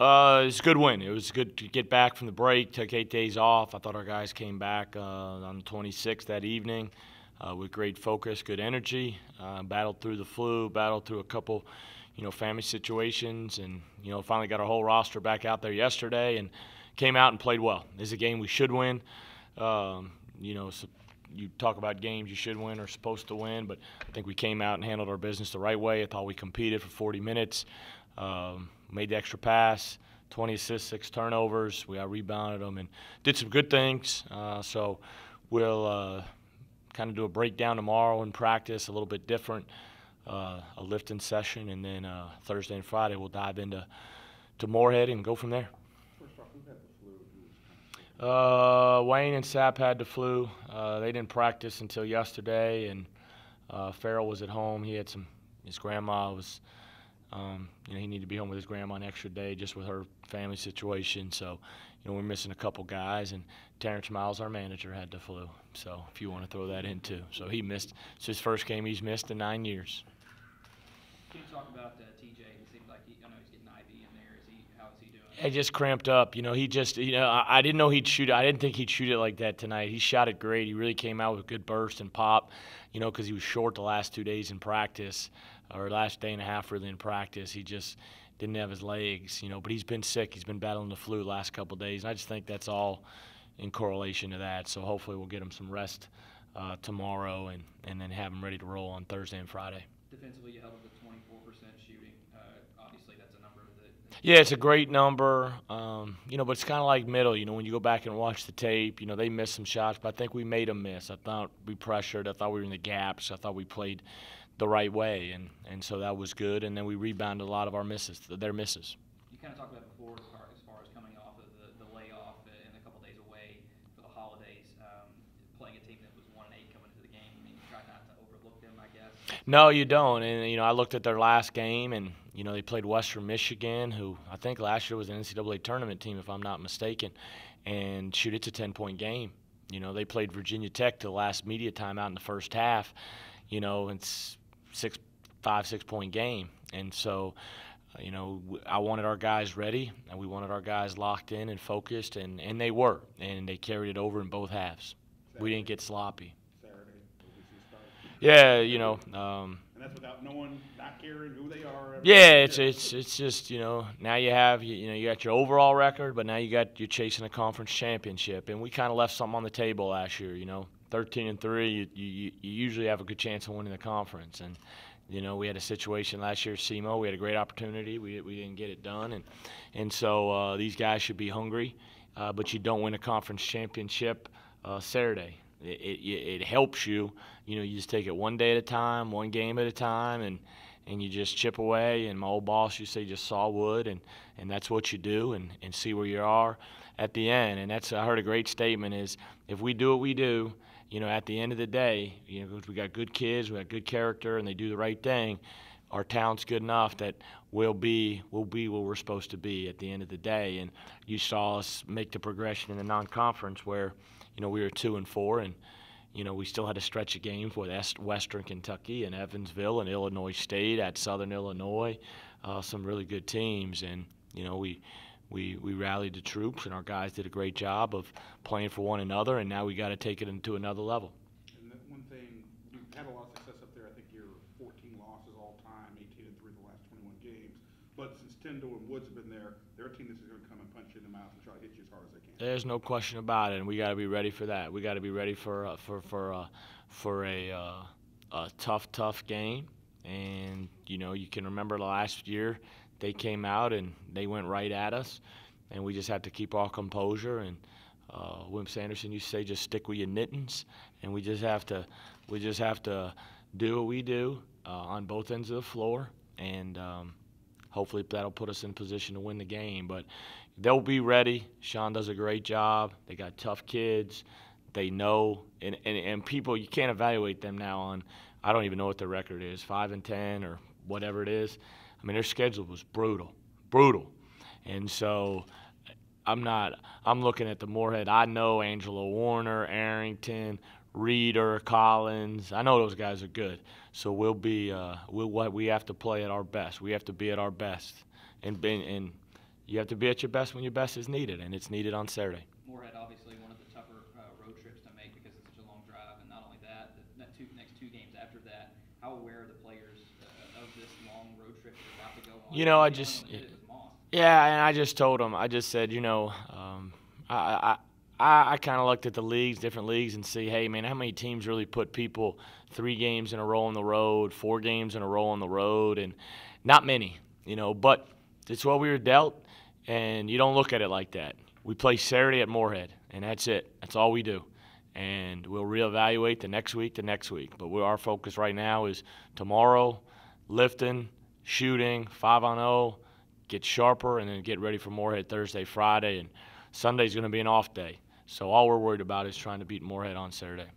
It's a good win. It was good to get back from the break. Took 8 days off. I thought our guys came back on the 26th that evening with great focus, good energy. Battled through the flu, battled through a couple, family situations, and finally got our whole roster back out there yesterday and came out and played well. This is a game we should win. So you talk about games you should win or supposed to win, but I think we came out and handled our business the right way. I thought we competed for 40 minutes. Made the extra pass, 20 assists, 6 turnovers. We rebounded them and did some good things. So we'll kind of do a breakdown tomorrow in practice, a little bit different, a lifting session, and then Thursday and Friday we'll dive into Moorhead and go from there. First off, who had the flu? Wayne and Sapp had the flu. They didn't practice until yesterday, and Farrell was at home. He had his grandma was he needed to be home with his grandma an extra day just with her family situation. So, we're missing a couple guys, and Terrence Miles, our manager, had the flu. So, if you want to throw that in too. So, he missed. It's his first game he's missed in 9 years. Can you talk about TJ? It seems like I know he's getting IV in there. How is he doing? He just cramped up. He just, I didn't know he'd shoot it. I didn't think he'd shoot it like that tonight. He shot it great. He really came out with a good burst and pop, because he was short the last 2 days in practice, or last day and a half really in practice. He just didn't have his legs, but he's been sick. He's been battling the flu the last couple of days. And I just think that's all in correlation to that. So hopefully we'll get him some rest tomorrow and then have him ready to roll on Thursday and Friday. Defensively, you held up to 24% shooting. Obviously, that's a number that. Yeah, it's a great number, but it's kind of like middle. When you go back and watch the tape, they missed some shots, but I think we made them miss. I thought we pressured. I thought we were in the gaps. I thought we played the right way, and so that was good. And then we rebounded a lot of their misses. You kind of talked about before as far as coming off of the layoff and a couple days away for the holidays, playing a team that was 1-8 coming into the game. I mean, you try not to overlook them, I guess. No, you don't. And I looked at their last game, and they played Western Michigan, who I think last year was an NCAA tournament team, if I'm not mistaken. And shoot, it's a 10-point game. They played Virginia Tech to the last media timeout in the first half. It's 6-point game, and so I wanted our guys ready, and we wanted our guys locked in and focused, and they were, and they carried it over in both halves. Saturday. We didn't get sloppy. Saturday, Yeah, and that's without knowing, not caring who they are. Yeah, it's just now you have you got your overall record, but now you're chasing a conference championship, and we kind of left something on the table last year. 13-3, you usually have a good chance of winning the conference, and we had a situation last year at SEMO. We had a great opportunity. We didn't get it done, and so these guys should be hungry, but you don't win a conference championship Saturday. It helps you. You just take it one day at a time, one game at a time, and you just chip away. And my old boss used to say just saw wood, and that's what you do, and see where you are at the end. And I heard a great statement is, if we do what we do, at the end of the day, we got good kids, we got good character, and they do the right thing, our talent's good enough that we'll be where we're supposed to be at the end of the day. And you saw us make the progression in the non-conference where, we were 2-4, and we still had a stretch of games with Western Kentucky and Evansville and Illinois State at Southern Illinois, some really good teams, and we rallied the troops, and our guys did a great job of playing for one another, and now we got to take it into another level. And that one thing, you've had a lot of success up there. I think you're 14 losses all time, 18-3 the last 21 games. But since Tyndall and Woods have been there, they're a team that's going to come and punch you in the mouth and try to hit you as hard as they can. There's no question about it, and we got to be ready for that. We got to be ready for a tough game. And you can remember last year, they came out and they went right at us, and we just have to keep our composure. And Wim Sanderson used to say, just stick with your knittings, and we just have to do what we do on both ends of the floor, and hopefully that'll put us in position to win the game. But they'll be ready. Sean does a great job. They got tough kids. They know, and people, you can't evaluate them now on, I don't even know what their record is, 5-10 or whatever it is. I mean, their schedule was brutal. And so I'm looking at the Moorhead. I know Angelo Warner, Arrington, Reeder, Collins. I know those guys are good. So we have to play at our best. We have to be at our best. And you have to be at your best when your best is needed, and it's needed on Saturday. Moorhead, obviously one of the tougher road trips to make because it's such a long drive, and not only that, the next two games after that. How aware are the players of this long road trip they're about to go on? You know, and I just told them, I just said, I kind of looked at the leagues, different leagues, and see, hey, man, how many teams really put people 3 games in a row on the road, 4 games in a row on the road, and not many, but it's what we were dealt, and you don't look at it like that. We play Saturday at Moorhead, and that's it. That's all we do. And we'll reevaluate the next week. But our focus right now is tomorrow, lifting, shooting, 5-on-0, get sharper, and then get ready for Moorhead Thursday, Friday, and Sunday's going to be an off day. So all we're worried about is trying to beat Moorhead on Saturday.